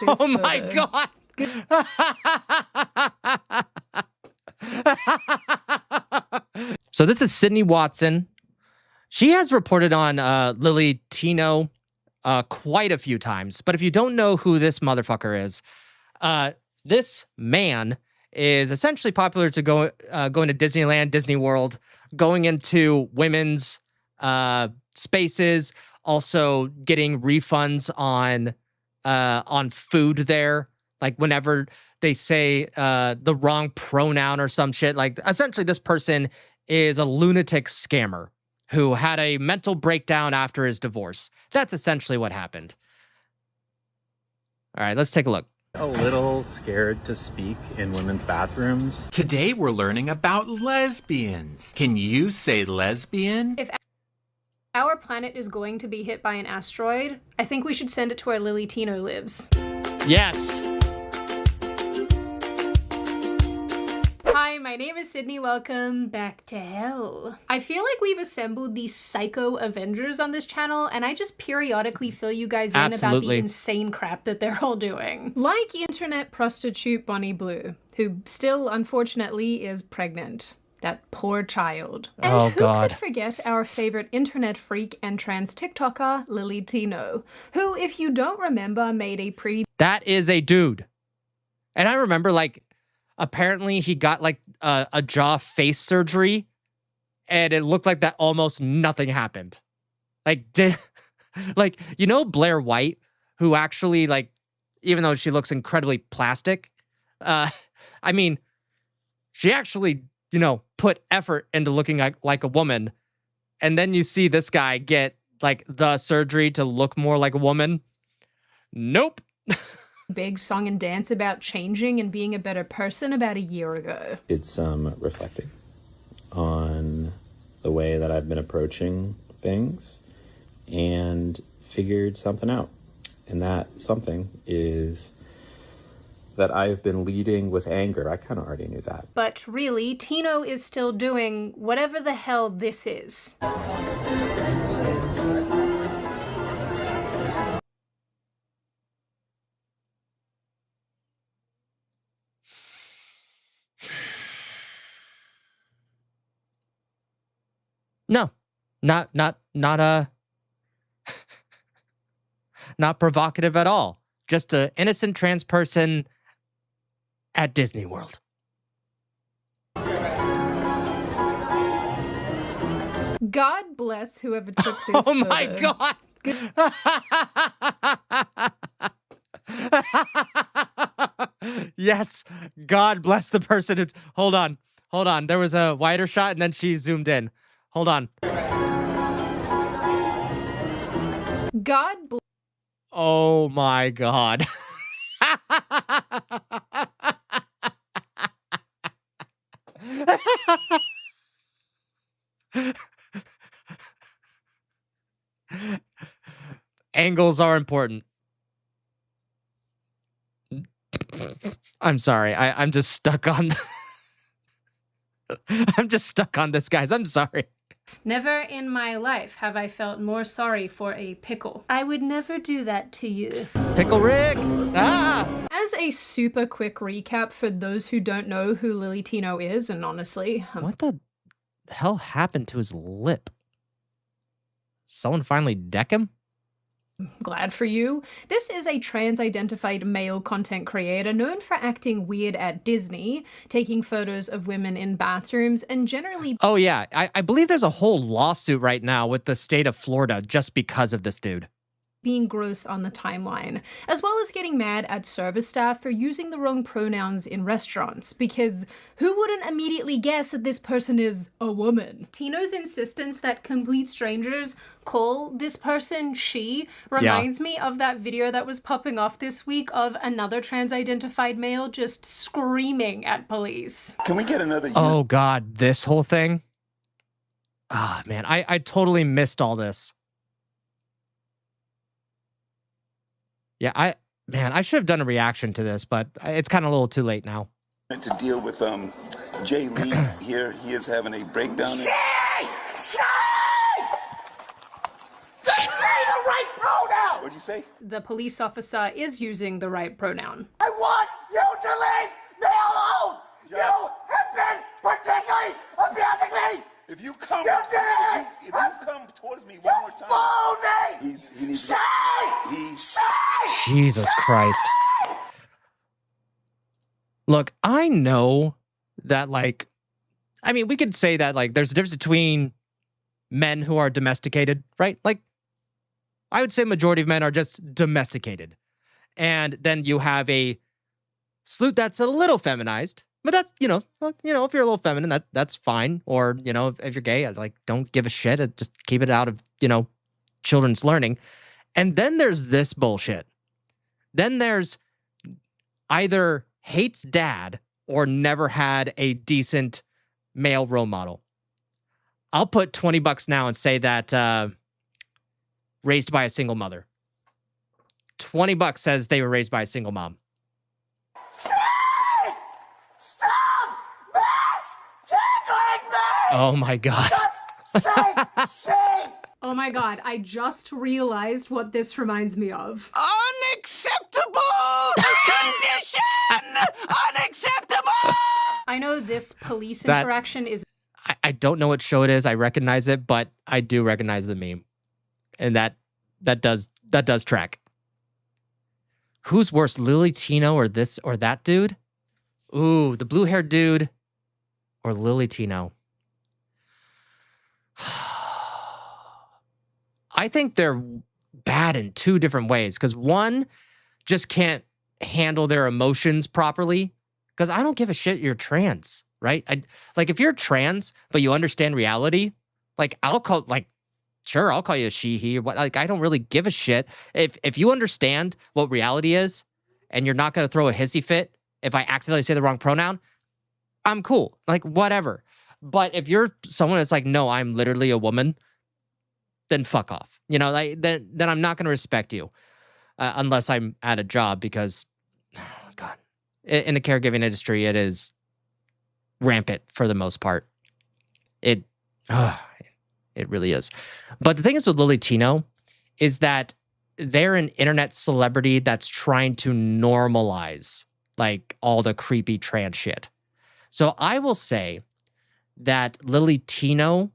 Oh my God. So this is Sydney Watson. She has reported on Lily Tino quite a few times. But if you don't know who this motherfucker is, this man is essentially popular to going to Disneyland, Disney World, going into women's spaces, also getting refunds on food there. Like whenever they say the wrong pronoun or some shit. Like essentially this person is a lunatic scammer who had a mental breakdown after his divorce. That's essentially what happened. All right, let's take a look. A little scared to speak in women's bathrooms. Today we're learning about lesbians. Can you say lesbian? If our planet is going to be hit by an asteroid, I think we should send it to where Lily Tino lives. Yes. Hi, my name is Sydney. Welcome back to hell. I feel like we've assembled these psycho Avengers on this channel, and I just periodically fill you guys in about the insane crap that they're all doing. Like internet prostitute Bonnie Blue, who still, unfortunately, is pregnant. That poor child. And who could forget our favorite internet freak and trans TikToker, Lily Tino, who, if you don't remember, made a pretty... That is a dude. And I remember, like, apparently he got, like, a jaw face surgery, and it looked like that almost nothing happened. Like, like, you know Blair White, who actually, like, even though she looks incredibly plastic, I mean, she actually... you know, put effort into looking like a woman. And then you see this guy get, like, the surgery to look more like a woman. Nope. Big song and dance about changing and being a better person about a year ago. It's reflecting on the way that I've been approaching things and figured something out. And that something is... that I've been leading with anger. I kind of already knew that. But really, Tino is still doing whatever the hell this is. No, not not provocative at all. Just an innocent trans person at Disney World. God bless whoever took this Oh my God! Yes, God bless the person who... Hold on. There was a wider shot and then she zoomed in. Hold on. God bless... Oh my God. Angles are important. I'm sorry. I'm just stuck on... I'm just stuck on this, guys. I'm sorry. Never in my life have I felt more sorry for a pickle. I would never do that to you. Pickle Rick! Ah! As a super quick recap for those who don't know who Lily Tino is, and honestly... what the hell happened to his lip? Someone finally deck him? Glad for you. This is a trans-identified male content creator known for acting weird at Disney, taking photos of women in bathrooms, and generally... Oh yeah, I believe there's a whole lawsuit right now with the state of Florida just because of this dude. Being gross on the timeline, as well as getting mad at service staff for using the wrong pronouns in restaurants, because who wouldn't immediately guess that this person is a woman? Tino's insistence that complete strangers call this person she reminds me of that video that was popping off this week of another trans-identified male just screaming at police. Can we get another... Oh God, this whole thing? Ah, man, I totally missed all this. Yeah, I should have done a reaction to this, but it's kind of a little too late now. To deal with Jay Lee here, he is having a breakdown. Say the right pronoun. you say? The police officer is using the right pronoun. I want you to leave me alone! You have been particularly abusing me! If you come, You did it! if you come towards me one more time, Fool me! he needs Say! Say! Jesus Christ. Look, I know that, like, I mean, we could say that, like, there's a difference between men who are domesticated, right? Like, I would say majority of men are just domesticated. And then you have a salute that's a little feminized. But that's, if you're a little feminine, that's fine. Or, if you're gay, like, don't give a shit. Just keep it out of, children's learning. And then there's this bullshit. Then there's either hates dad or never had a decent male role model. I'll put $20 now and say that raised by a single mother. $20 says they were raised by a single mom. Stop! Misgendering me! Oh my God. Just say she! Oh my god, I just realized what this reminds me of. Unacceptable condition! Unacceptable! I know this police That- interaction is I don't know what show it is. I recognize it, but I do recognize the meme. And that does track. Who's worse, Lily Tino or this or that dude? Ooh, the blue-haired dude or Lily Tino? I think they're bad in two different ways. Because one just can't handle their emotions properly. Because I don't give a shit you're trans, right? Like, if you're trans, but you understand reality, like, I'll call you a she, he, or what. Like, I don't really give a shit. If you understand what reality is, and you're not going to throw a hissy fit if I accidentally say the wrong pronoun, I'm cool. Like, whatever. But if you're someone that's like, no, I'm literally a woman, then fuck off. Like, then I'm not going to respect you unless I'm at a job because, God, in the caregiving industry, it is rampant for the most part. It really is. But the thing is with Lily Tino is that they're an internet celebrity that's trying to normalize like all the creepy trans shit. So I will say that Lily Tino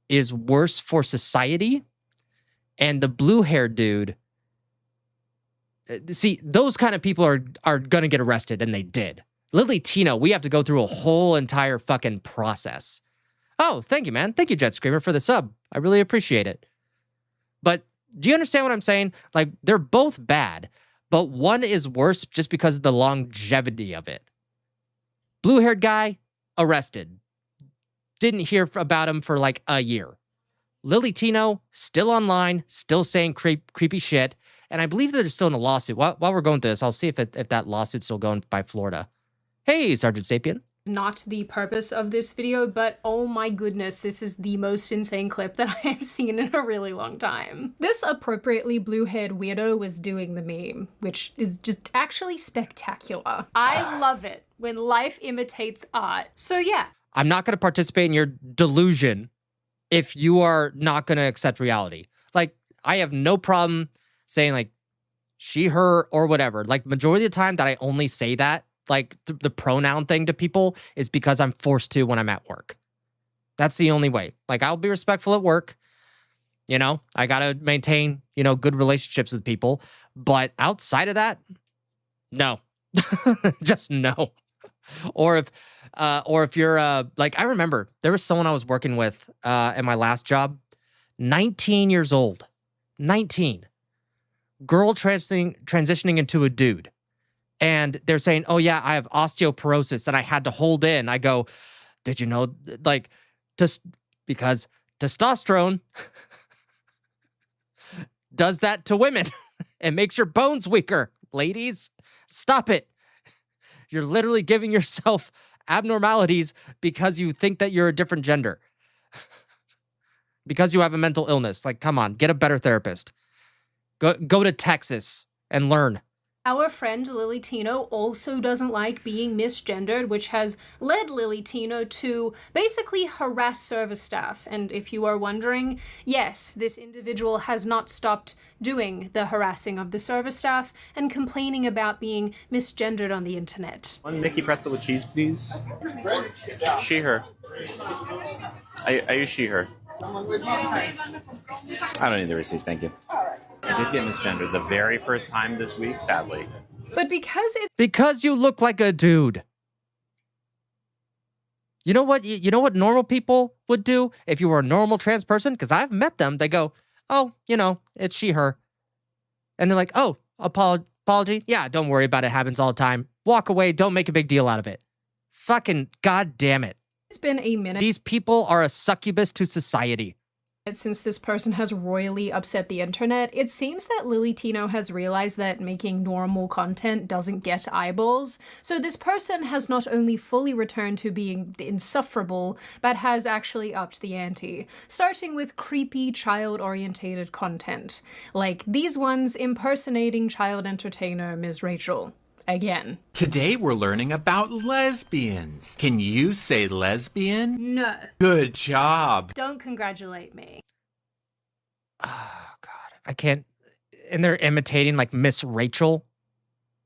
is worse for society, and the blue-haired dude, see, those kind of people are going to get arrested, and they did. Lily Tino, we have to go through a whole entire fucking process. Oh, thank you, man. Thank you, Jet Screamer, for the sub. I really appreciate it. But do you understand what I'm saying? Like, they're both bad, but one is worse just because of the longevity of it. Blue-haired guy, arrested. Didn't hear about him for like a year. Lily Tino, still online, still saying creepy shit. And I believe they're still in a lawsuit. While we're going through this, I'll see if that lawsuit's still going by Florida. Hey, Sergeant Sapien. not the purpose of this video, but oh my goodness, this is the most insane clip that I have seen in a really long time. This appropriately blue-haired weirdo was doing the meme, which is just actually spectacular. I love it when life imitates art. So yeah. I'm not going to participate in your delusion if you are not going to accept reality. Like, I have no problem saying like she, her, or whatever. Like, majority of the time that I only say that, like the pronoun thing to people, is because I'm forced to when I'm at work. That's the only way. Like, I'll be respectful at work. You know, I got to maintain, you know, good relationships with people. But outside of that, no. Just no. Or if you're like, I remember there was someone I was working with at my last job, 19 years old, 19, girl transitioning into a dude. And they're saying, oh yeah, I have osteoporosis and I had to hold in. I go, did you know, like, just because testosterone does that to women. It makes your bones weaker. Ladies, stop it. You're literally giving yourself abnormalities because you think that you're a different gender. Because you have a mental illness. Like, come on, get a better therapist. Go to Texas and learn. Our friend Lily Tino also doesn't like being misgendered, which has led Lily Tino to basically harass service staff. And if you are wondering, yes, this individual has not stopped doing the harassing of the service staff and complaining about being misgendered on the internet. One Mickey pretzel with cheese, please. She, her. I use she, her. I don't need the receipt, thank you. I did get misgendered the very first time this week, sadly. But Because you look like a dude. You know what? You know what normal people would do if you were a normal trans person? Because I've met them. They go, oh, you know, it's she, her. And they're like, oh, apology? Yeah, don't worry about it. It happens all the time. Walk away. Don't make a big deal out of it. Fucking goddamn it. it's been a minute These people are a succubus to society. since this person has royally upset the internet. It seems that Lily Tino has realized that making normal content doesn't get eyeballs, so this person has not only fully returned to being insufferable, but has actually upped the ante, starting with creepy child-orientated content, like these ones impersonating child entertainer Ms. Rachel. Again. Today we're learning about lesbians. Can you say lesbian? No. Good job. Don't congratulate me. Oh, God. I can't. And they're imitating, like, Miss Rachel.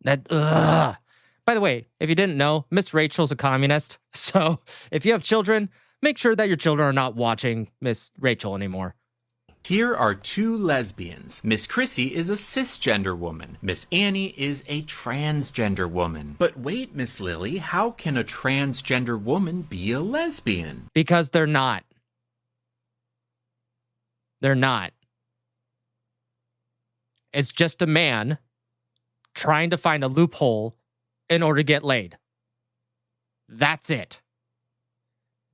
That, ugh. By the way, if you didn't know, Miss Rachel's a communist. So if you have children, make sure that your children are not watching Miss Rachel anymore. Here are two lesbians. Miss Chrissy is a cisgender woman. Miss Annie is a transgender woman. But wait, Miss Lily, how can a transgender woman be a lesbian? Because they're not. They're not. It's just a man trying to find a loophole in order to get laid. That's it.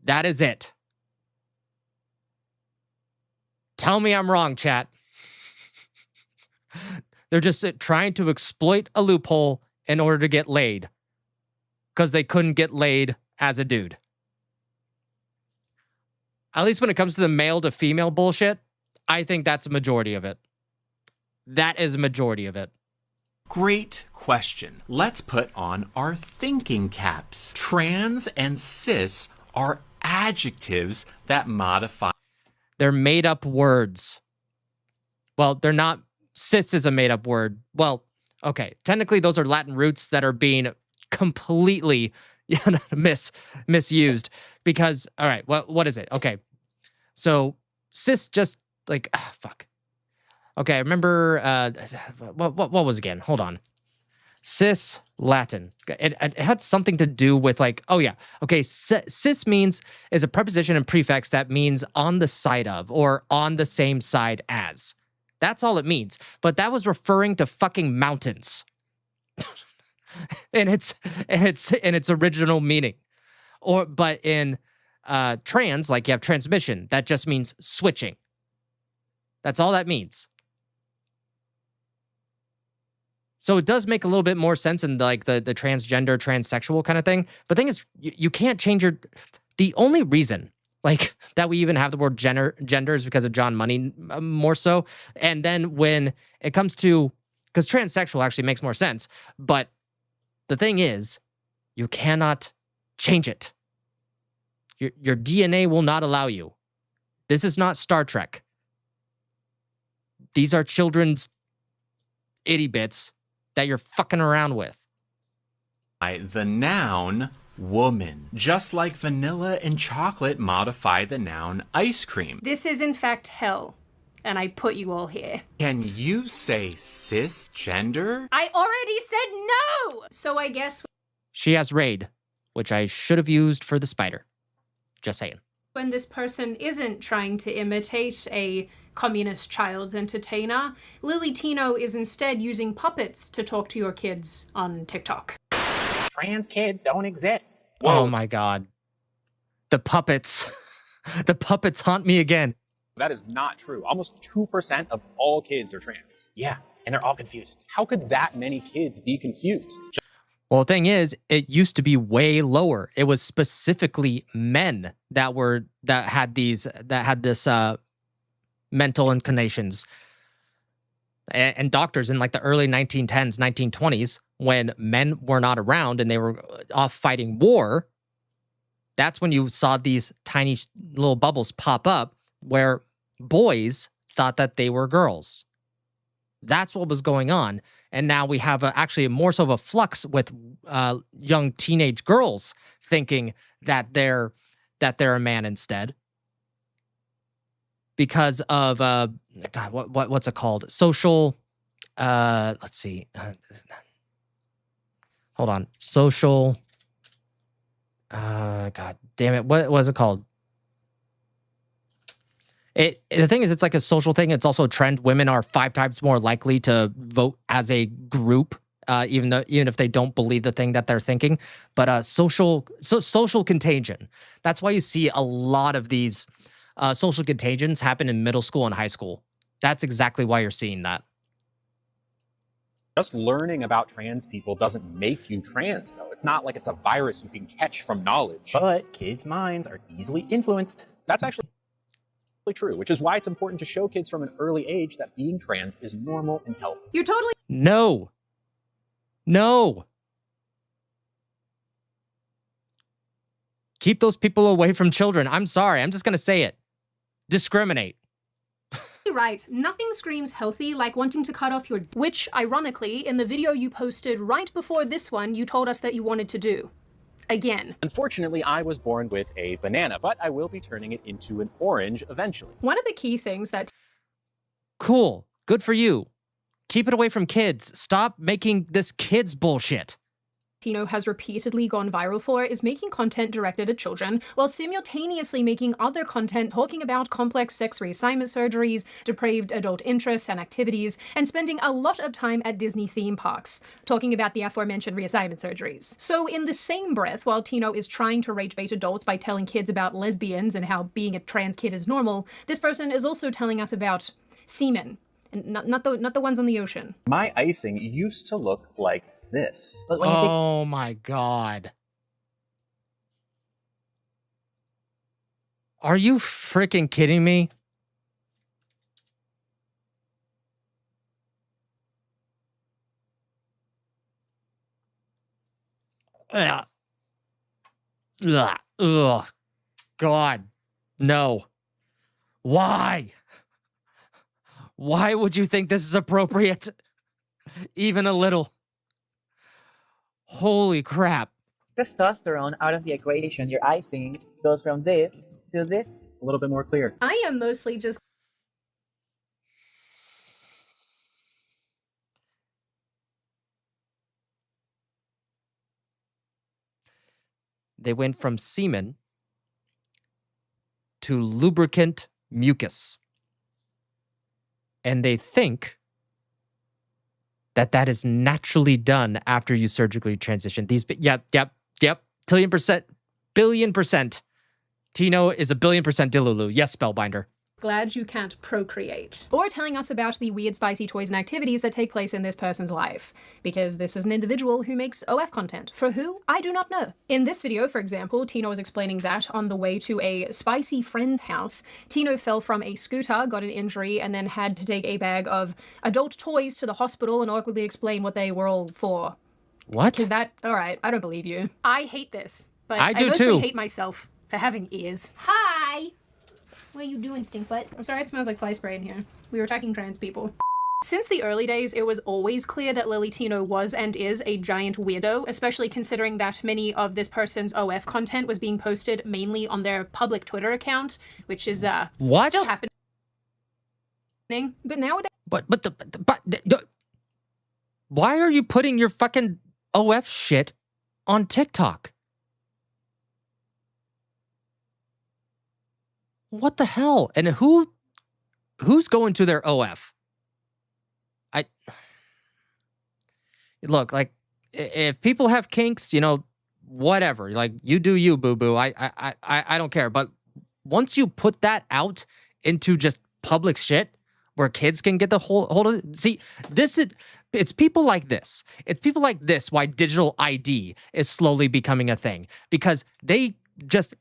That is it. Tell me I'm wrong, chat. They're just trying to exploit a loophole in order to get laid. Because they couldn't get laid as a dude. At least when it comes to the male to female bullshit, I think that's a majority of it. That is a majority of it. Great question. Let's put on our thinking caps. Trans and cis are adjectives that modify. They're made up words. Well, they're not. Cis is a made up word. Well, okay. Technically, those are Latin roots that are being completely misused. Because, all right, what is it? Okay. So, cis just like, fuck. Okay, I remember, what was it again? Hold on. Cis Latin. It had something to do with like, oh yeah. Okay, cis is a preposition and prefix that means on the side of or on the same side as. That's all it means. But that was referring to fucking mountains. in its original meaning. But in trans, like you have transmission, that just means switching. That's all that means. So it does make a little bit more sense in like the transgender, transsexual kind of thing. But the thing is, you can't change your... The only reason like that we even have the word gender is because of John Money more so. And then when it comes to... Because transsexual actually makes more sense. But the thing is, you cannot change it. Your DNA will not allow you. This is not Star Trek. These are children's itty bits that you're fucking around with. The noun woman, just like vanilla and chocolate modify the noun ice cream. This is in fact hell, and I put you all here. Can you say cisgender? I already said no! So I guess She has raid, which I should have used for the spider. Just saying. when this person isn't trying to imitate a communist child's entertainer, Lily Tino is instead using puppets to talk to your kids on TikTok. Trans kids don't exist. Oh my God. The puppets. The puppets haunt me again. That is not true. Almost 2% of all kids are trans. Yeah, and they're all confused. How could that many kids be confused? Well, the thing is, it used to be way lower. It was specifically men that had this mental inclinations. and doctors in like the early 1910s, 1920s, when men were not around and they were off fighting war. That's when you saw these tiny little bubbles pop up where boys thought that they were girls. That's what was going on. And now we have actually more so of a flux with young teenage girls thinking that they're a man instead. Because of God, what's it called? Social. Let's see. Hold on. Social. God damn it! What was it called? The thing is, it's like a social thing. It's also a trend. Women are 5 times more likely to vote as a group, even if they don't believe the thing that they're thinking. But social contagion. That's why you see a lot of these social contagions happen in middle school and high school. That's exactly why you're seeing that. Just learning about trans people doesn't make you trans, though. It's not like it's a virus you can catch from knowledge. But kids' minds are easily influenced. That's actually true, which is why it's important to show kids from an early age that being trans is normal and healthy. You're totally... No. Keep those people away from children. I'm sorry. I'm just going to say it. Discriminate. Right. Nothing screams healthy like wanting to cut off your... Which, ironically, in the video you posted right before this one, you told us that you wanted to do. Again. Unfortunately, I was born with a banana, but I will be turning it into an orange eventually. One of the key things that... Cool. Good for you. Keep it away from kids. Stop making this kids bullshit. Tino has repeatedly gone viral for is making content directed at children, while simultaneously making other content talking about complex sex reassignment surgeries, depraved adult interests and activities, and spending a lot of time at Disney theme parks, talking about the aforementioned reassignment surgeries. So in the same breath, while Tino is trying to rage bait adults by telling kids about lesbians and how being a trans kid is normal, this person is also telling us about semen, and not the ones on the ocean. My icing used to look like this. But oh my God. Are you freaking kidding me? Ugh. Ugh. God. No. Why? Why would you think this is appropriate? Even a little. Holy crap. Testosterone out of the equation, your icing goes from this to this. A little bit more clear. I am mostly just... They went from semen to lubricant mucus. And they think that is naturally done after you surgically transition. Yep. Billion percent. Tino is a 1,000,000,000% Dilulu. Yes, Spellbinder. Glad you can't procreate. Or telling us about the weird spicy toys and activities that take place in this person's life. Because this is an individual who makes OF content. For who? I do not know. In this video, for example, Tino was explaining that on the way to a spicy friend's house, Tino fell from a scooter, got an injury, and then had to take a bag of adult toys to the hospital and awkwardly explain what they were all for. What? Alright, I don't believe you. I hate this. But I do mostly too. hate myself for having ears. Hi! What are you doing, stinkbutt? I'm sorry, it smells like fly spray in here. We were attacking trans people. Since the early days, it was always clear that Lily Tino was and is a giant weirdo, especially considering that many of this person's OF content was being posted mainly on their public Twitter account, which is, what? Still happening. But nowadays... But why are you putting your fucking OF shit on TikTok? What the hell? And who's going to their OF? Look, like, if people have kinks, whatever. Like, you do you, boo-boo. I don't care. But once you put that out into just public shit where kids can get the hold of it, see, it's people like this. It's people like this why digital ID is slowly becoming a thing. Because they just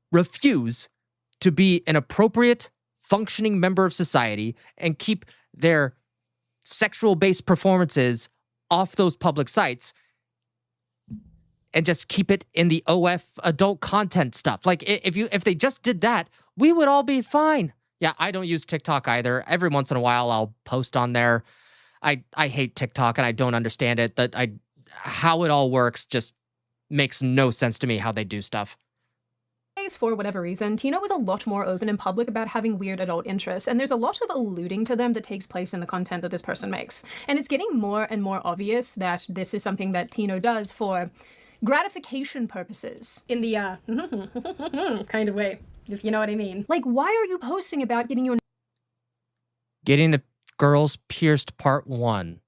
refuse to be an appropriate, functioning member of society and keep their sexual-based performances off those public sites and just keep it in the OF adult content stuff. Like, if they just did that, we would all be fine. Yeah, I don't use TikTok either. Every once in a while, I'll post on there. I hate TikTok, and I don't understand it. How it all works just makes no sense to me how they do stuff. For whatever reason, Tino was a lot more open in public about having weird adult interests, and there's a lot of alluding to them that takes place in the content that this person makes. And it's getting more and more obvious that this is something that Tino does for gratification purposes, in the kind of way, if you know what I mean. Like, why are you posting about getting the girls pierced part 1?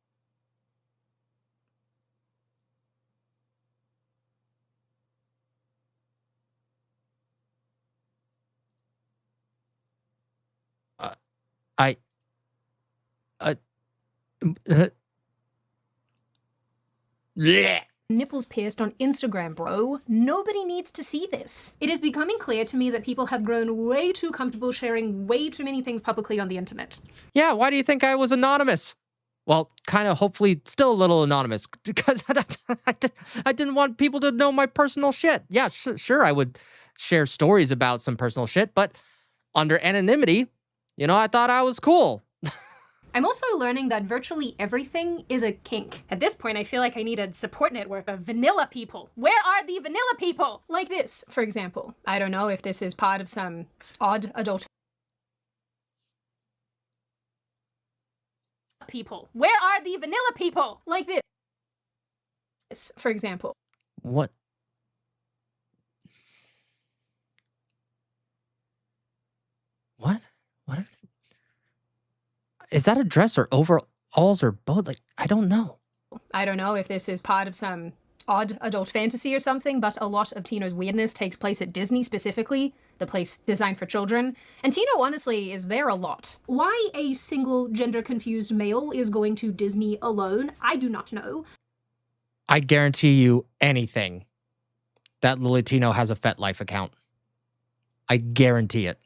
nipples pierced on Instagram, bro? Nobody needs to see this. It is becoming clear to me that people have grown way too comfortable sharing way too many things publicly on the internet. Yeah, why do you think I was anonymous? Well, kind of, hopefully, still a little anonymous, because I didn't want people to know my personal shit. Yeah, sure, I would share stories about some personal shit, but under anonymity, I thought I was cool. I'm also learning that virtually everything is a kink. At this point, I feel like I need a support network of vanilla people. Where are the vanilla people? Like this, for example. I don't know if this is part of some odd adult people. Where are the vanilla people? Like this, for example. What? What? Is that a dress or overalls or both? Like, I don't know. I don't know if this is part of some odd adult fantasy or something, but a lot of Tino's weirdness takes place at Disney specifically, the place designed for children. And Tino, honestly, is there a lot. Why a single gender-confused male is going to Disney alone, I do not know. I guarantee you anything that Lily Tino has a FetLife account. I guarantee it.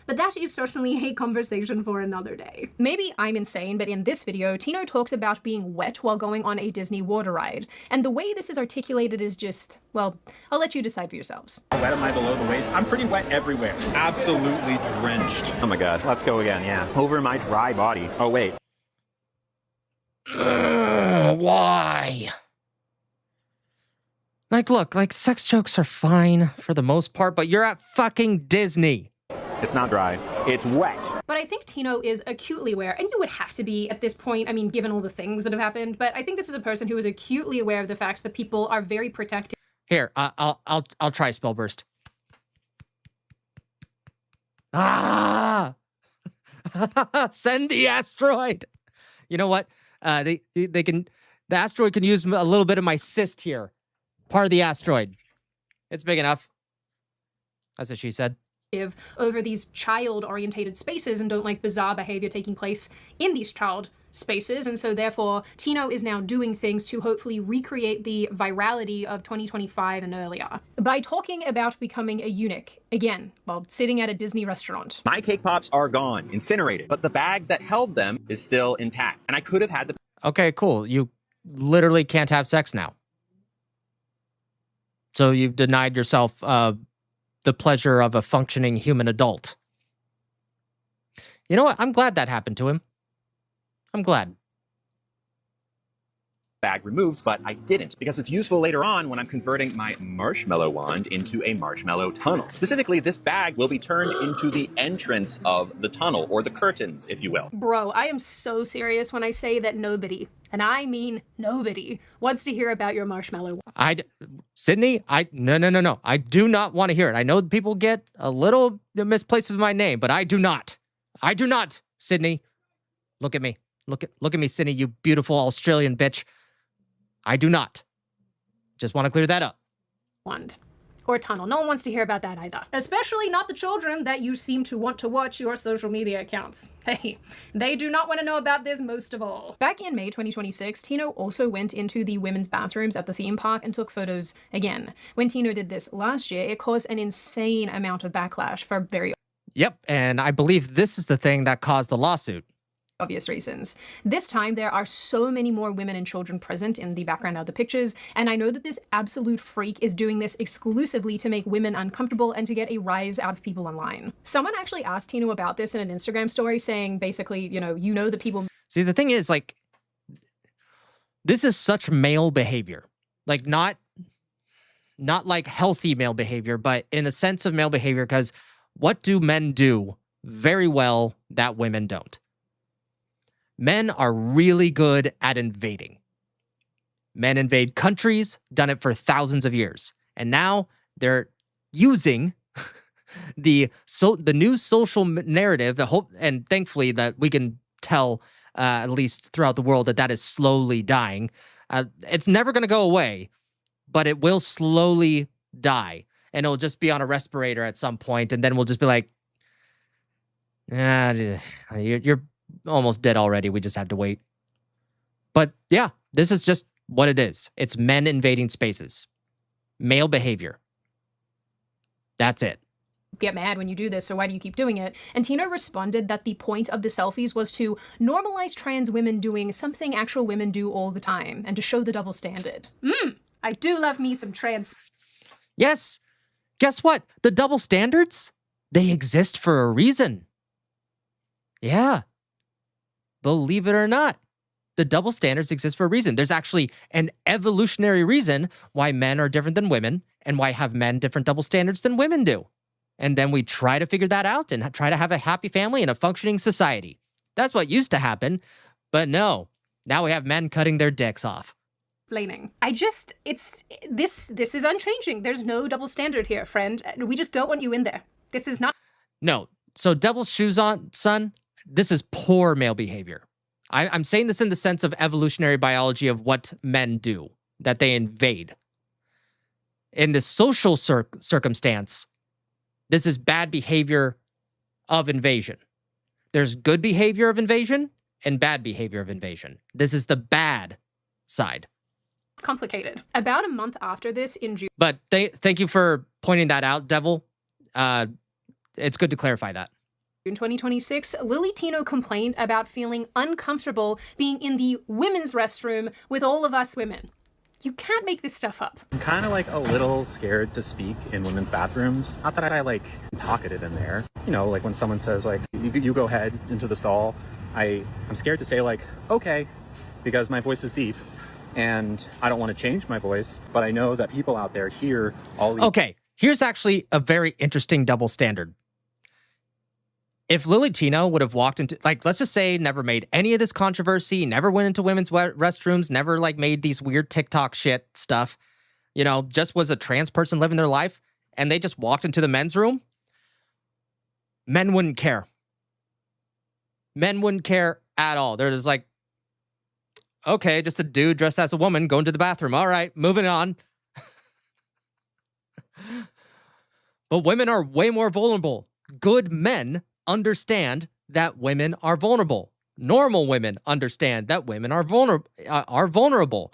But that is certainly a conversation for another day. Maybe I'm insane, but in this video, Tino talks about being wet while going on a Disney water ride. And the way this is articulated is just, well, I'll let you decide for yourselves. How wet am I below the waist? I'm pretty wet everywhere. Absolutely drenched. Oh my god, let's go again, yeah. Over my dry body. Oh wait. Why? Like, look, like, sex jokes are fine for the most part, but you're at fucking Disney. It's not dry, it's wet. But I think Tino is acutely aware, and you would have to be at this point, I mean, given all the things that have happened, but I think this is a person who is acutely aware of the fact that people are very protective. Here, I'll try Spellburst. Ah! Send the asteroid. You know what? The asteroid can use a little bit of my cyst here. Part of the asteroid. It's big enough. That's what she said. Over these child-orientated spaces and don't like bizarre behavior taking place in these child spaces, and so therefore Tino is now doing things to hopefully recreate the virality of 2025 and earlier by talking about becoming a eunuch again while sitting at a Disney restaurant. My cake pops are gone, incinerated, but the bag that held them is still intact, and I could have had the... Okay, cool. You literally can't have sex now. So you've denied yourself the pleasure of a functioning human adult. You know what? I'm glad that happened to him. I'm glad. Bag removed, but I didn't, because it's useful later on when I'm converting my marshmallow wand into a marshmallow tunnel. Specifically, this bag will be turned into the entrance of the tunnel, or the curtains, if you will. Bro, I am so serious when I say that nobody, and I mean nobody, wants to hear about your marshmallow. Sydney, no. I do not want to hear it. I know people get a little misplaced with my name, but I do not. I do not, Sydney. Look at me. Look at me, Sydney, you beautiful Australian bitch. I do not. Just want to clear that up. Wand. Or tunnel. No one wants to hear about that either. Especially not the children that you seem to want to watch your social media accounts. Hey, they do not want to know about this most of all. Back in May 2026, Tino also went into the women's bathrooms at the theme park and took photos again. When Tino did this last year, it caused an insane amount of backlash for very... Yep, and I believe this is the thing that caused the lawsuit. obvious reasons. This time, there are so many more women and children present in the background of the pictures, and I know that this absolute freak is doing this exclusively to make women uncomfortable and to get a rise out of people online. Someone actually asked Tino about this in an Instagram story, saying basically, you know the people... See, the thing is, like, this is such male behavior. Like, not like healthy male behavior, but in the sense of male behavior, because what do men do very well that women don't? Men are really good at invading. Men invade countries, done it for thousands of years. And now they're using the new social narrative, and thankfully that we can tell, at least throughout the world, that is slowly dying. It's never going to go away, but it will slowly die. And it'll just be on a respirator at some point, and then we'll just be like, you're almost dead already. We just had to wait. But yeah, this is just what it is. It's men invading spaces. Male behavior. That's it. Get mad when you do this, so why do you keep doing it? And Tino responded that the point of the selfies was to normalize trans women doing something actual women do all the time, and to show the double standard. I do love me some trans... Yes. Guess what? The double standards, they exist for a reason. Yeah. Believe it or not, the double standards exist for a reason. There's actually an evolutionary reason why men are different than women, and why have men different double standards than women do. And then we try to figure that out and try to have a happy family and a functioning society. That's what used to happen. But no, now we have men cutting their dicks off. This is unchanging. There's no double standard here, friend. We just don't want you in there. This is not... No. So devil's shoes on, son, this is poor male behavior. I'm saying this in the sense of evolutionary biology of what men do, that they invade. In the social circumstance, this is bad behavior of invasion. There's good behavior of invasion and bad behavior of invasion. This is the bad side. Complicated. About a month after this, in June... But thank you for pointing that out, Devil. It's good to clarify that. In 2026, Lily Tino complained about feeling uncomfortable being in the women's restroom with all of us women. You can't make this stuff up. I'm kind of like a little scared to speak in women's bathrooms. Not that I like talkative in there. You know, like when someone says like, you go ahead into the stall, I'm scared to say like, okay, because my voice is deep and I don't want to change my voice, but I know that people out there hear all these... Okay, here's actually a very interesting double standard. If Lily Tino would have walked into, like, let's just say never made any of this controversy, never went into women's restrooms, never, like, made these weird TikTok shit stuff, you know, just was a trans person living their life, and they just walked into the men's room, men wouldn't care. Men wouldn't care at all. They're just like, okay, just a dude dressed as a woman going to the bathroom. All right, moving on. But women are way more vulnerable. Good men understand that women are vulnerable. Normal women understand that women are vulnerable.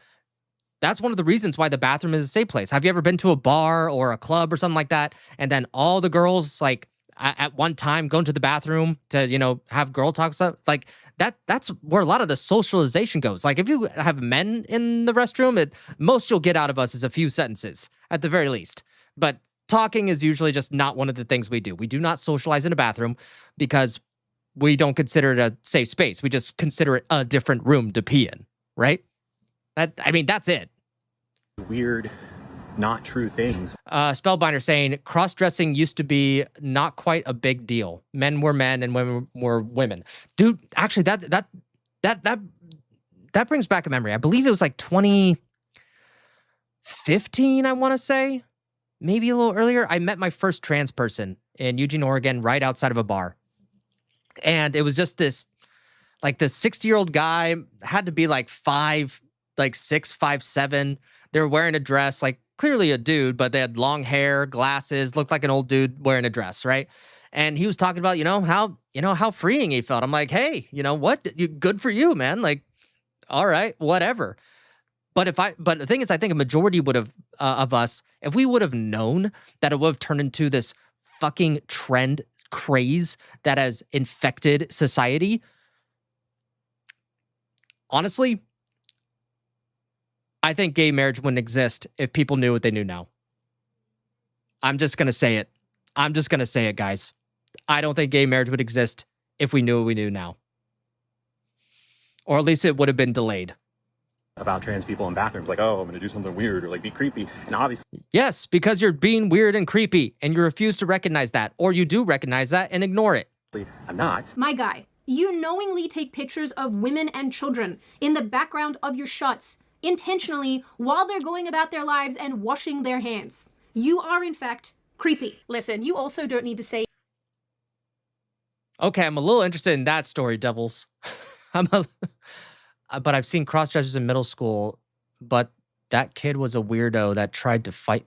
That's one of the reasons why the bathroom is a safe place. Have you ever been to a bar or a club or something like that, and then all the girls, like, at one time going to the bathroom to, you know, have girl talk stuff? Like, that's where a lot of the socialization goes. Like, if you have men in the restroom, most you'll get out of us is a few sentences, at the very least. But talking is usually just not one of the things we do. We do not socialize in a bathroom because we don't consider it a safe space. We just consider it a different room to pee in, right? That's it. Weird, not true things. Spellbinder saying cross-dressing used to be not quite a big deal. Men were men and women were women. Dude, actually, that brings back a memory. I believe it was like 2015, I want to say. Maybe a little earlier, I met my first trans person in Eugene, Oregon, right outside of a bar. And it was just this 60-year-old guy, had to be like 5'6", 5'7". They were wearing a dress, like clearly a dude, but they had long hair, glasses, looked like an old dude wearing a dress, right? And he was talking about, how freeing he felt. I'm like, hey, you know what? Good for you, man. Like, all right, whatever. But the thing is, I think a majority would have of us, if we would have known that it would have turned into this fucking trend craze that has infected society, honestly, I think gay marriage wouldn't exist if people knew what they knew now. I'm just going to say it. I'm just going to say it, guys. I don't think gay marriage would exist if we knew what we knew now. Or at least it would have been delayed. About trans people in bathrooms, like, oh, I'm going to do something weird or like be creepy. And obviously, yes, because you're being weird and creepy and you refuse to recognize that, or you do recognize that and ignore it. I'm not. My guy, you knowingly take pictures of women and children in the background of your shots intentionally while they're going about their lives and washing their hands. You are, in fact, creepy. Listen, you also don't need to say. Okay, I'm a little interested in that story, Devils. But I've seen cross-dressers in middle school, but that kid was a weirdo that tried to fight.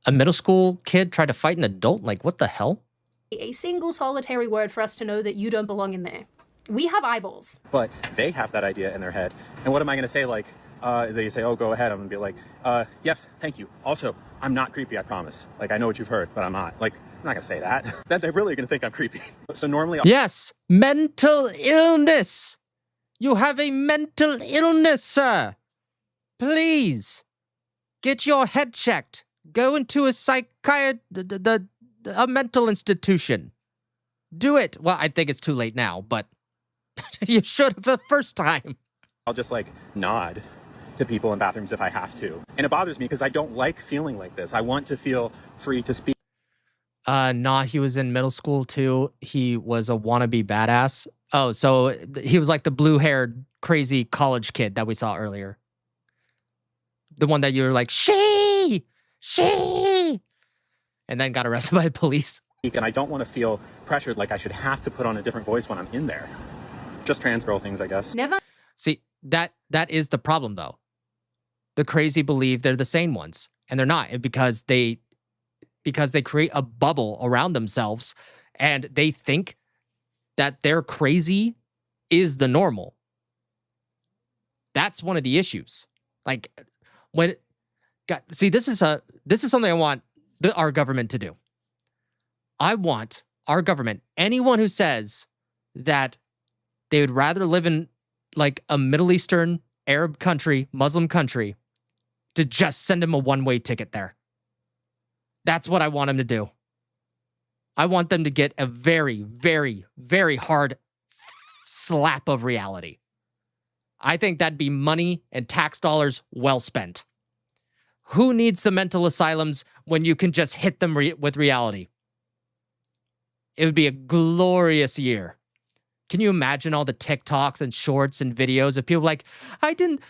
A middle school kid tried to fight an adult? Like, what the hell? A single solitary word for us to know that you don't belong in there. We have eyeballs. But they have that idea in their head. And what am I going to say? Like, they say, oh, go ahead. I'm going to be like, yes, thank you. Also, I'm not creepy, I promise. Like, I know what you've heard, but I'm not. Like, I'm not going to say that. That they're really going to think I'm creepy. So normally... Yes, mental illness. You have a mental illness, sir. Please, get your head checked. Go into a a mental institution. Do it. Well, I think it's too late now, but you should have the first time. I'll just, like, nod to people in bathrooms if I have to. And it bothers me because I don't like feeling like this. I want to feel free to speak. Nah, he was in middle school, too. He was a wannabe badass. Oh, so he was like the blue-haired, crazy college kid that we saw earlier. The one that you were like, she, and then got arrested by the police. And I don't want to feel pressured like I should have to put on a different voice when I'm in there. Just trans girl things, I guess. Never. See, that is the problem, though. The crazy believe they're the sane ones, and they're not, because they create a bubble around themselves, and they think that their crazy is the normal. That's one of the issues. Like, this is something I want our government to do. I want our government, anyone who says that they would rather live in like a Middle Eastern, Arab country, Muslim country, to just send them a one-way ticket there. That's what I want them to do. I want them to get a very, very, very hard slap of reality. I think that'd be money and tax dollars well spent. Who needs the mental asylums when you can just hit them with reality? It would be a glorious year. Can you imagine all the TikToks and shorts and videos of people like, I didn't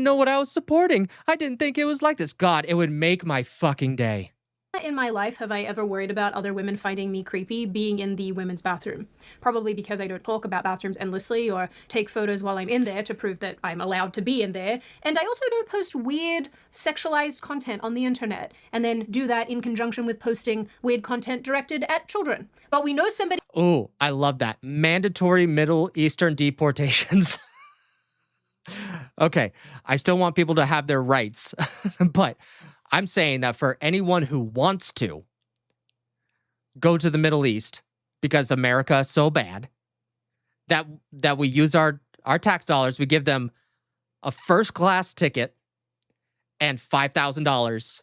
know what I was supporting. I didn't think it was like this. God, it would make my fucking day. In my life have I ever worried about other women finding me creepy being in the women's bathroom. Probably because I don't talk about bathrooms endlessly or take photos while I'm in there to prove that I'm allowed to be in there. And I also don't post weird sexualized content on the internet and then do that in conjunction with posting weird content directed at children. But we know somebody... Oh, I love that. Mandatory Middle Eastern deportations. Okay, I still want people to have their rights, but I'm saying that for anyone who wants to go to the Middle East because America is so bad that we use our tax dollars, we give them a first class ticket and $5,000,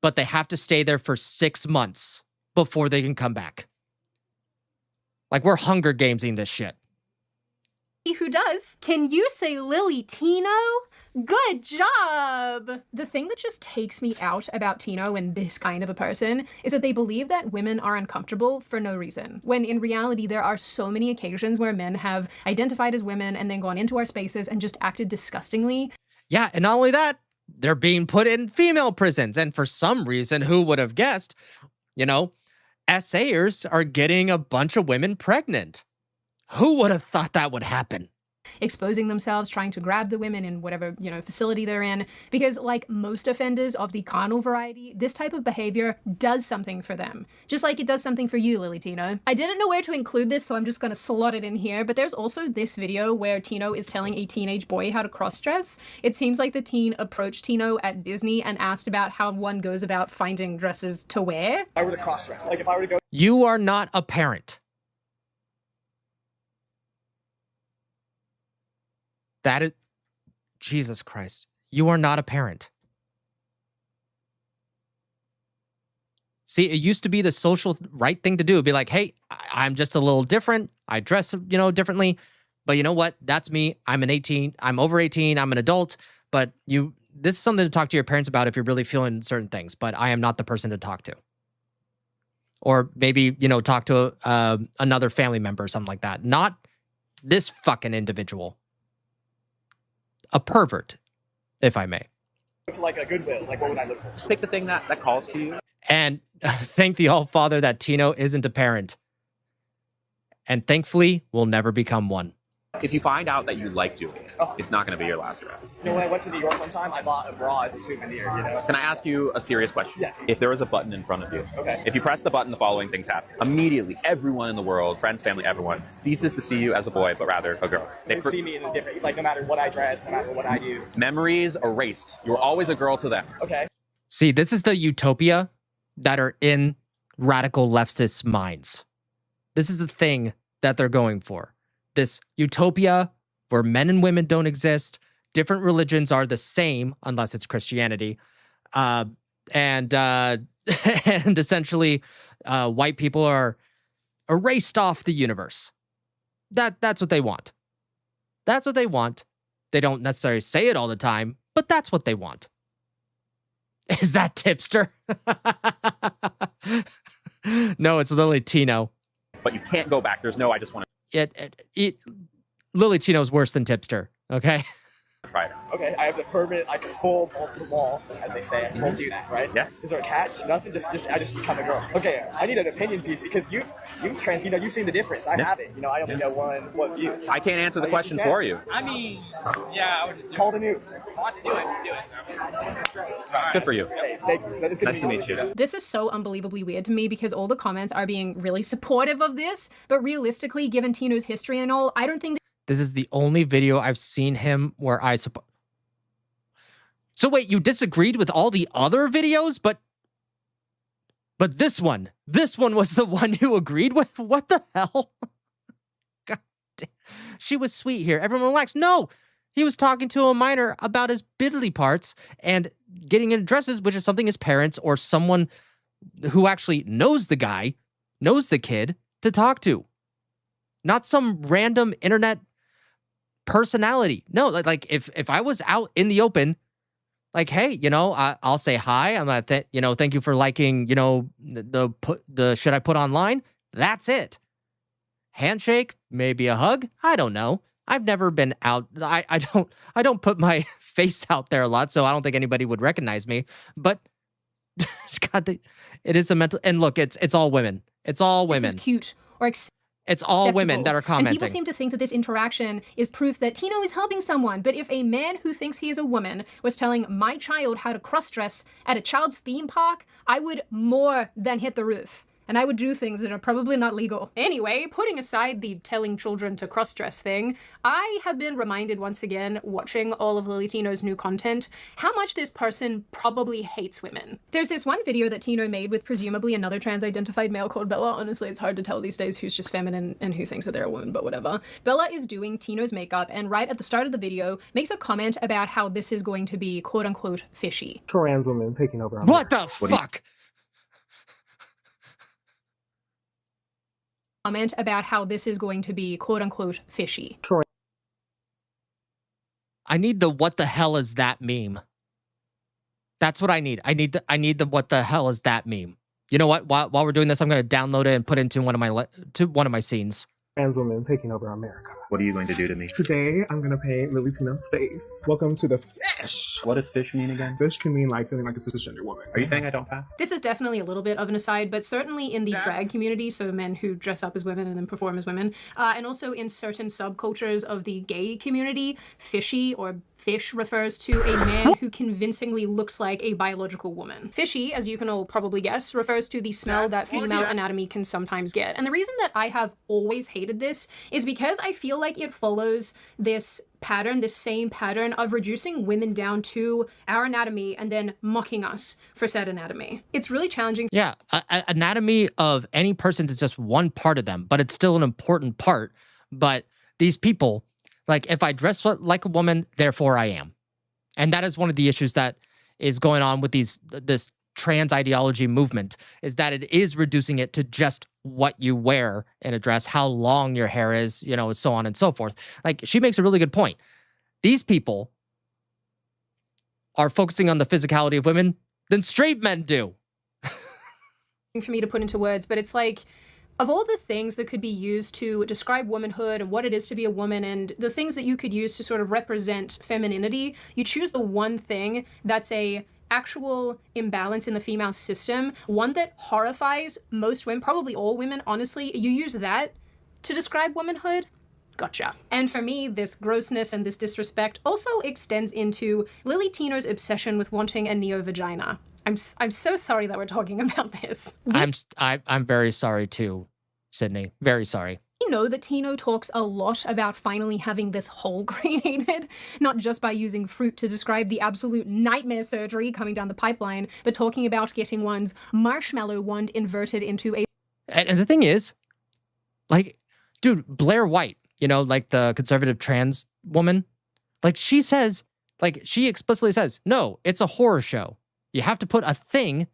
but they have to stay there for 6 months before they can come back. Like we're Hunger Gamesing this shit. Who does. Can you say Lily Tino? Good job! The thing that just takes me out about Tino and this kind of a person is that they believe that women are uncomfortable for no reason, when in reality there are so many occasions where men have identified as women and then gone into our spaces and just acted disgustingly. Yeah, and not only that, they're being put in female prisons, and for some reason, who would have guessed, essayers are getting a bunch of women pregnant. Who would have thought that would happen? Exposing themselves, trying to grab the women in whatever, facility they're in. Because like most offenders of the carnal variety, this type of behavior does something for them. Just like it does something for you, Lily Tino. I didn't know where to include this, so I'm just gonna slot it in here, but there's also this video where Tino is telling a teenage boy how to cross-dress. It seems like the teen approached Tino at Disney and asked about how one goes about finding dresses to wear. If I were to cross-dress, like if I were to go... You are not a parent. That is, Jesus Christ. You are not a parent. See, it used to be the social right thing to do. It'd be like, hey, I'm just a little different. I dress, differently. But you know what? That's me. I'm over 18. I'm an adult. But this is something to talk to your parents about if you're really feeling certain things. But I am not the person to talk to. Or maybe, talk to another family member or something like that. Not this fucking individual. A pervert, if I may. To like a Goodwill, like what would I look for? Pick the thing that calls to you. And thank the All-Father that Tino isn't a parent. And thankfully, will never become one. If you find out that you like doing it, it's not going to be your last dress. You know, when I went to New York one time, I bought a bra as a souvenir, Can I ask you a serious question? Yes. If there was a button in front of you, okay. If you press the button, the following things happen. Immediately, everyone in the world, friends, family, everyone, ceases to see you as a boy, but rather a girl. They see me in a different, like no matter what I dress, no matter what I do. Memories erased. You were always a girl to them. Okay. See, this is the utopia that are in radical leftist minds. This is the thing that they're going for. This utopia where men and women don't exist, different religions are the same, unless it's Christianity, and essentially white people are erased off the universe. That's what they want. That's what they want. They don't necessarily say it all the time, but that's what they want. Is that tipster? No, it's Lily Tino. But you can't go back. There's no, I just want to... Lily Tino's worse than tipster, okay? Right. Okay, I have the permit. I can pull balls to the wall, as they say. I won't do that, right? Yeah. Is there a catch? Nothing. I just become a girl. Okay, I need an opinion piece because you've seen the difference. I haven't. I only know what view. I can't answer the question for you. I mean, yeah, I would just do Call the new. I want to do it. Good for you. Hey, thank you. Nice to meet you. This is so unbelievably weird to me because all the comments are being really supportive of this, but realistically, given Tino's history and all, I don't think this is the only video I've seen him where I support. So wait, you disagreed with all the other videos, but this one was the one you agreed with? What the hell? God damn. She was sweet here. Everyone relax. No, he was talking to a minor about his biddly parts and getting into dresses, which is something his parents or someone who actually knows the guy, knows the kid, to talk to. Not some random internet personality. No, like if I was out in the open, like, hey, I'll say hi. I'm gonna thank you for liking, the shit I put online. That's it. Handshake, maybe a hug. I don't know. I've never been out. I don't put my face out there a lot, so I don't think anybody would recognize me. But God, it is a mental. And look, it's all women. It's all women. this is cute or it's all women that are commenting. And people seem to think that this interaction is proof that Tino is helping someone. But if a man who thinks he is a woman was telling my child how to cross-dress at a child's theme park, I would more than hit the roof. And I would do things that are probably not legal. Anyway, putting aside the telling children to cross-dress thing, I have been reminded once again, watching all of Lily Tino's new content, how much this person probably hates women. There's this one video that Tino made with presumably another trans-identified male called Bella. Honestly, it's hard to tell these days who's just feminine and who thinks that they're a woman, but whatever. Bella is doing Tino's makeup and right at the start of the video makes a comment about how this is going to be quote-unquote fishy. Trans women taking over. What the fuck? Comment about how this is going to be quote-unquote fishy. I need the what the hell is that meme. That's what I need. I need the what the hell is that meme. You know what? While we're doing this, I'm going to download it and put it into one of my scenes. Trans women taking over America. What are you going to do to me? Today, I'm going to paint Lily Tino's face. Welcome to the fish. What does fish mean again? Fish can mean like feeling like a cisgender woman. Are you saying I don't pass? This is definitely a little bit of an aside, but certainly in the drag community, so men who dress up as women and then perform as women, and also in certain subcultures of the gay community, fishy or fish refers to a man who convincingly looks like a biological woman. Fishy, as you can all probably guess, refers to the smell that female anatomy can sometimes get. And the reason that I have always hated this is because I feel like it follows this pattern, this same pattern of reducing women down to our anatomy and then mocking us for said anatomy. It's really challenging. Yeah, anatomy of any person is just one part of them, but it's still an important part. But these people, Like, if I dress like a woman, therefore I am. And that is one of the issues that is going on with this trans ideology movement, is that it is reducing it to just what you wear in a dress, how long your hair is, you know, so on and so forth. Like, she makes a really good point. These people are focusing on the physicality of women than straight men do. For me to put into words, but it's like, of all the things that could be used to describe womanhood and what it is to be a woman and the things that you could use to sort of represent femininity, you choose the one thing that's a actual imbalance in the female system, one that horrifies most women, probably all women, honestly. You use that to describe womanhood. Gotcha. And for me, this grossness and this disrespect also extends into Lily Tino's obsession with wanting a neo-vagina. I'm so sorry that we're talking about this. I'm very sorry too, Sydney. Very sorry. You know that Tino talks a lot about finally having this hole created, not just by using fruit to describe the absolute nightmare surgery coming down the pipeline, but talking about getting one's marshmallow wand inverted into a... And the thing is, like, dude, Blair White, you know, like the conservative trans woman, like she says, like she explicitly says, no, it's a horror show. You have to put a thing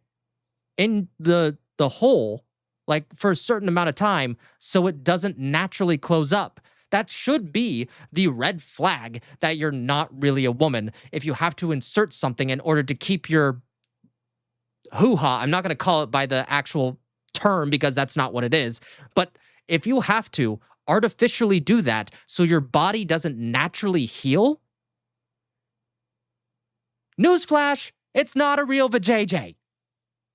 in the hole, like for a certain amount of time, so it doesn't naturally close up. That should be the red flag that you're not really a woman. If you have to insert something in order to keep your hoo-ha, I'm not going to call it by the actual term because that's not what it is, but if you have to artificially do that so your body doesn't naturally heal, newsflash, it's not a real vajayjay.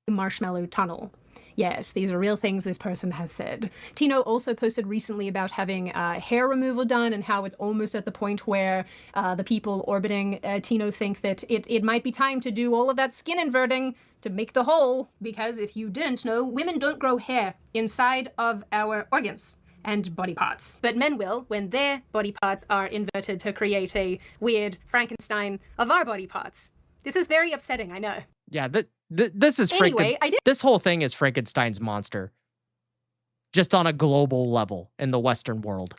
Marshmallow tunnel. Yes, these are real things this person has said. Tino also posted recently about having hair removal done and how it's almost at the point where the people orbiting Tino think that it might be time to do all of that skin inverting to make the hole, because if you didn't know, women don't grow hair inside of our organs and body parts. But men will when their body parts are inverted to create a weird Frankenstein of our body parts. This is very upsetting, I know. Yeah, this is anyway, this whole thing is Frankenstein's monster. Just on a global level in the Western world.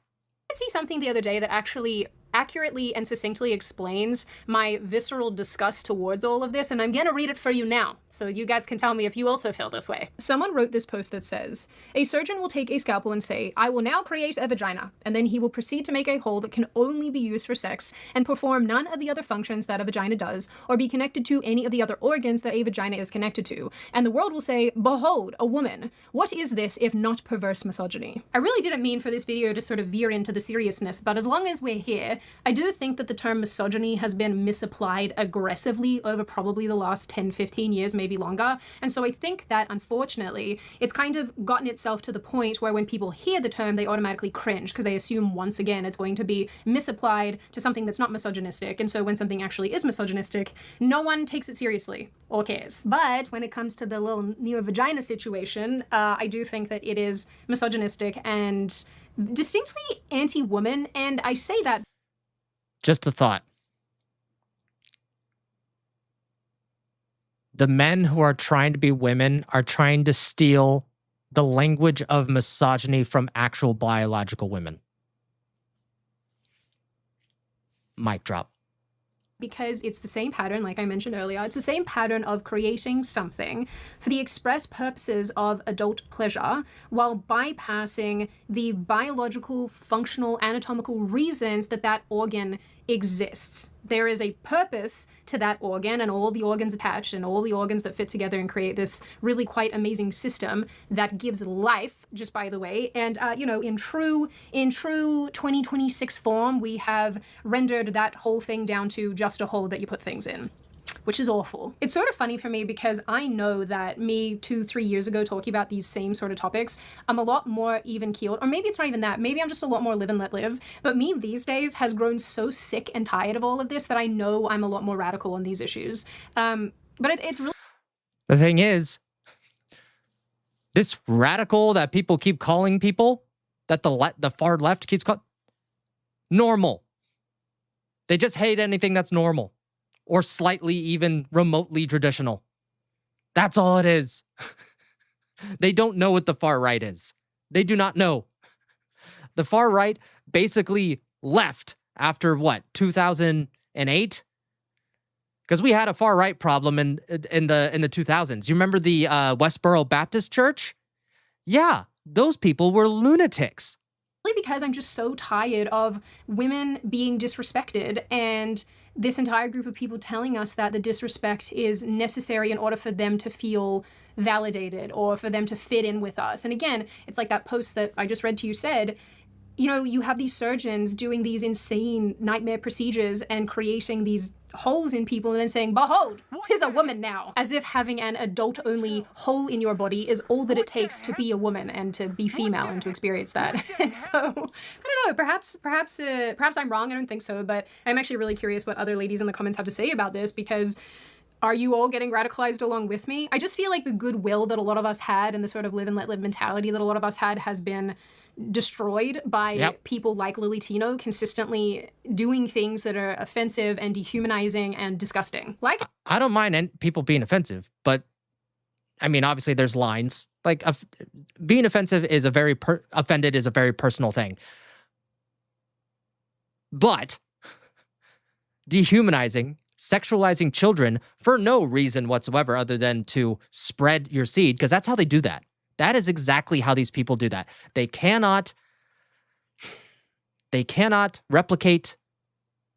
I see something the other day that actually accurately and succinctly explains my visceral disgust towards all of this, and I'm gonna read it for you now, so you guys can tell me if you also feel this way. Someone wrote this post that says, a surgeon will take a scalpel and say, I will now create a vagina, and then he will proceed to make a hole that can only be used for sex and perform none of the other functions that a vagina does, or be connected to any of the other organs that a vagina is connected to. And the world will say, behold, a woman. What is this if not perverse misogyny? I really didn't mean for this video to sort of veer into the seriousness, but as long as we're here, I do think that the term misogyny has been misapplied aggressively over probably the last 10, 15 years, maybe longer. And so I think that, unfortunately, it's kind of gotten itself to the point where when people hear the term, they automatically cringe because they assume, once again, it's going to be misapplied to something that's not misogynistic. And so when something actually is misogynistic, no one takes it seriously or cares. But when it comes to the little neo-vagina situation, I do think that it is misogynistic and distinctly anti-woman. And I say that just a thought. The men who are trying to be women are trying to steal the language of misogyny from actual biological women. Mic drop. Because it's the same pattern, like I mentioned earlier, it's the same pattern of creating something for the express purposes of adult pleasure while bypassing the biological, functional, anatomical reasons that that organ exists. There is a purpose to that organ and all the organs attached and all the organs that fit together and create this really quite amazing system that gives life, just by the way. And, you know, in true 2026 form, we have rendered that whole thing down to just a hole that you put things in, which is awful. It's sort of funny for me because I know that me 2-3 years ago talking about these same sort of topics, I'm a lot more even keeled, or maybe it's not even that, maybe I'm just a lot more live and let live, but me these days has grown so sick and tired of all of this that I know I'm a lot more radical on these issues. But it's really... The thing is, this radical that people keep calling people, that the far left keeps calling, normal. They just hate anything that's normal. Or slightly even remotely traditional. That's all it is. They don't know what the far right is. They do not know. The far right basically left after what, 2008? Because we had a far right problem in the 2000s. You remember the Westboro Baptist Church? Yeah, those people were lunatics. Because I'm just so tired of women being disrespected and this entire group of people telling us that the disrespect is necessary in order for them to feel validated or for them to fit in with us. And again, it's like that post that I just read to you said, you know, you have these surgeons doing these insane nightmare procedures and creating these holes in people and then saying, behold, 'tis a woman now. As if having an adult-only hole in your body is all that it takes to be a woman and to be female and to experience that. And so, I don't know, perhaps I'm wrong, I don't think so, but I'm actually really curious what other ladies in the comments have to say about this, because are you all getting radicalized along with me? I just feel like the goodwill that a lot of us had and the sort of live and let live mentality that a lot of us had has been destroyed by people like Lily Tino consistently doing things that are offensive and dehumanizing and disgusting. Like, I don't mind people being offensive, but I mean, obviously there's lines. Like, being offensive is a very offended is a very personal thing. But dehumanizing, sexualizing children for no reason whatsoever other than to spread your seed, because that's how they do that. That is exactly how these people do that. They cannot replicate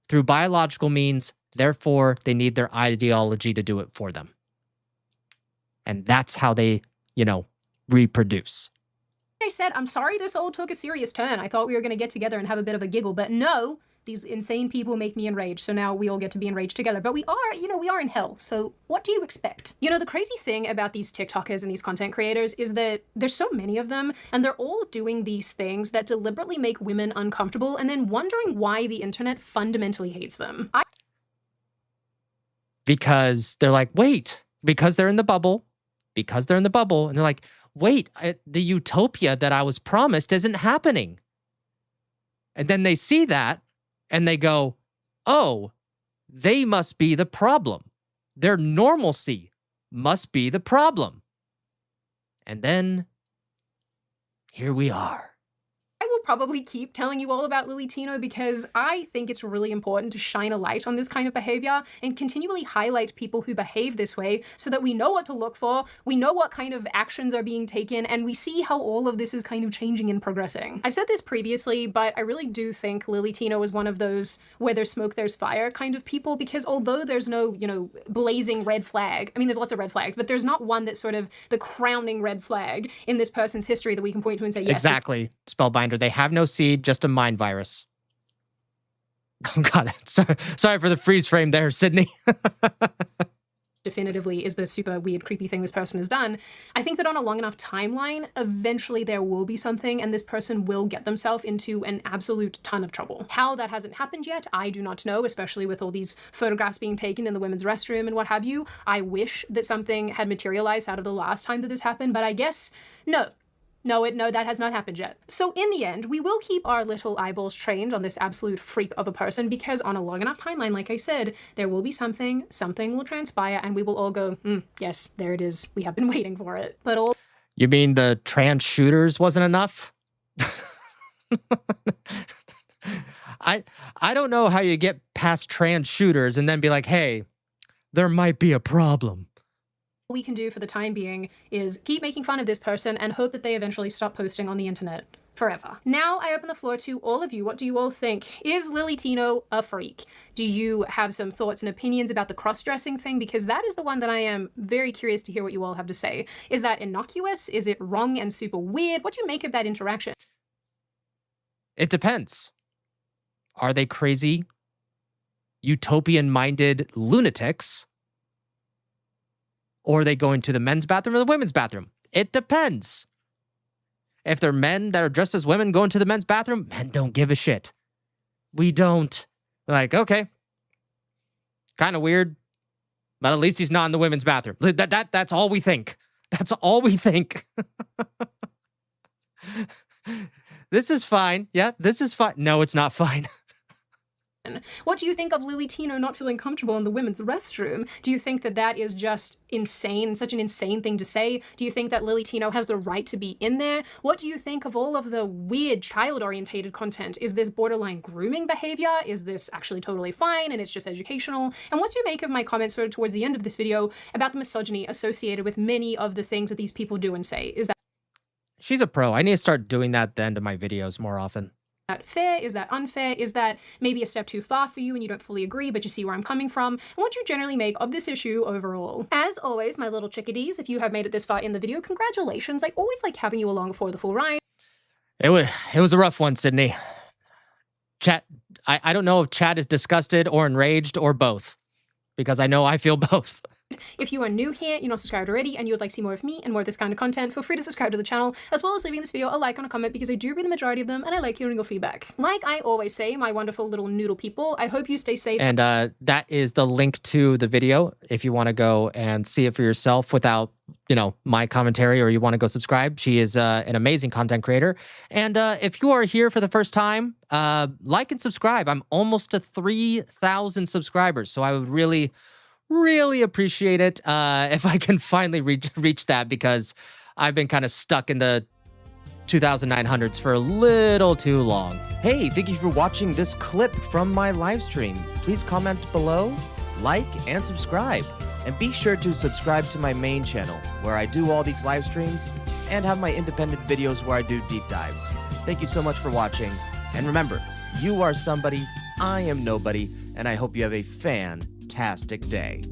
through biological means. Therefore, they need their ideology to do it for them. And that's how they, reproduce. I said, I'm sorry this all took a serious turn. I thought we were going to get together and have a bit of a giggle, but no. These insane people make me enraged, so now we all get to be enraged together. But we are in hell, so what do you expect? You know, the crazy thing about these TikTokers and these content creators is that there's so many of them, and they're all doing these things that deliberately make women uncomfortable and then wondering why the internet fundamentally hates them. Because they're like, wait, because they're in the bubble, and they're like, wait, the utopia that I was promised isn't happening. And then they see that, and they go, oh, they must be the problem. Their normalcy must be the problem. And then here we are. I will probably keep telling you all about Lily Tino because I think it's really important to shine a light on this kind of behavior and continually highlight people who behave this way so that we know what to look for, we know what kind of actions are being taken, and we see how all of this is kind of changing and progressing. I've said this previously, but I really do think Lily Tino is one of those where there's smoke, there's fire kind of people, because although there's no, blazing red flag, I mean, there's lots of red flags, but there's not one that's sort of the crowning red flag in this person's history that we can point to and say, yes. Exactly, Spellbinder. They have no seed, just a mind virus. Oh God, sorry for the freeze frame there, Sydney. Definitively is the super weird, creepy thing this person has done. I think that on a long enough timeline, eventually there will be something and this person will get themselves into an absolute ton of trouble. How that hasn't happened yet, I do not know, especially with all these photographs being taken in the women's restroom and what have you. I wish that something had materialized out of the last time that this happened, but I guess no. No, that has not happened yet. So in the end, we will keep our little eyeballs trained on this absolute freak of a person because on a long enough timeline, like I said, there will be something will transpire, and we will all go, yes, there it is. We have been waiting for it. But all— You mean the trans shooters wasn't enough? I don't know how you get past trans shooters and then be like, hey, there might be a problem. We can do for the time being is keep making fun of this person and hope that they eventually stop posting on the internet forever. Now I open the floor to all of you. What do you all think? Is Lily Tino a freak? Do you have some thoughts and opinions about the cross-dressing thing? Because that is the one that I am very curious to hear what you all have to say. Is that innocuous? Is it wrong and super weird? What do you make of that interaction? It depends. Are they crazy, utopian-minded lunatics? Or are they going to the men's bathroom or the women's bathroom? It depends. If they're men that are dressed as women going to the men's bathroom, men don't give a shit. We don't. Like, okay. Kind of weird. But at least he's not in the women's bathroom. That's all we think. That's all we think. This is fine. Yeah, this is fine. No, it's not fine. What do you think of Lily Tino not feeling comfortable in the women's restroom? Do you think that that is just insane, such an insane thing to say? Do you think that Lily Tino has the right to be in there? What do you think of all of the weird child-orientated content? Is this borderline grooming behavior? Is this actually totally fine and it's just educational? And what do you make of my comments sort of towards the end of this video about the misogyny associated with many of the things that these people do and say? Is that She's a pro. I need to start doing that at the end of my videos more often. fair? Is that unfair? Is that maybe a step too far for you and you don't fully agree, but you see where I'm coming from? And what you generally make of this issue overall. As always, my little chickadees, if you have made it this far in the video, congratulations. I always like having you along for the full ride. It was a rough one, Sydney. Chat, I don't know if chat is disgusted or enraged or both, because I know I feel both. If you are new here, you're not subscribed already, and you would like to see more of me and more of this kind of content, feel free to subscribe to the channel, as well as leaving this video a like and a comment, because I do read the majority of them, and I like hearing your feedback. Like I always say, my wonderful little noodle people, I hope you stay safe. And that is the link to the video if you want to go and see it for yourself without, you know, my commentary, or you want to go subscribe. She is an amazing content creator. And if you are here for the first time, like and subscribe. I'm almost to 3,000 subscribers, so I would really appreciate it if I can finally reach that, because I've been kind of stuck in the 2900s for a little too long. Hey, thank you for watching this clip from my live stream. Please comment below, like, and subscribe. And be sure to subscribe to my main channel, where I do all these live streams and have my independent videos where I do deep dives. Thank you so much for watching. And remember, you are somebody, I am nobody, and I hope you have a fantastic day.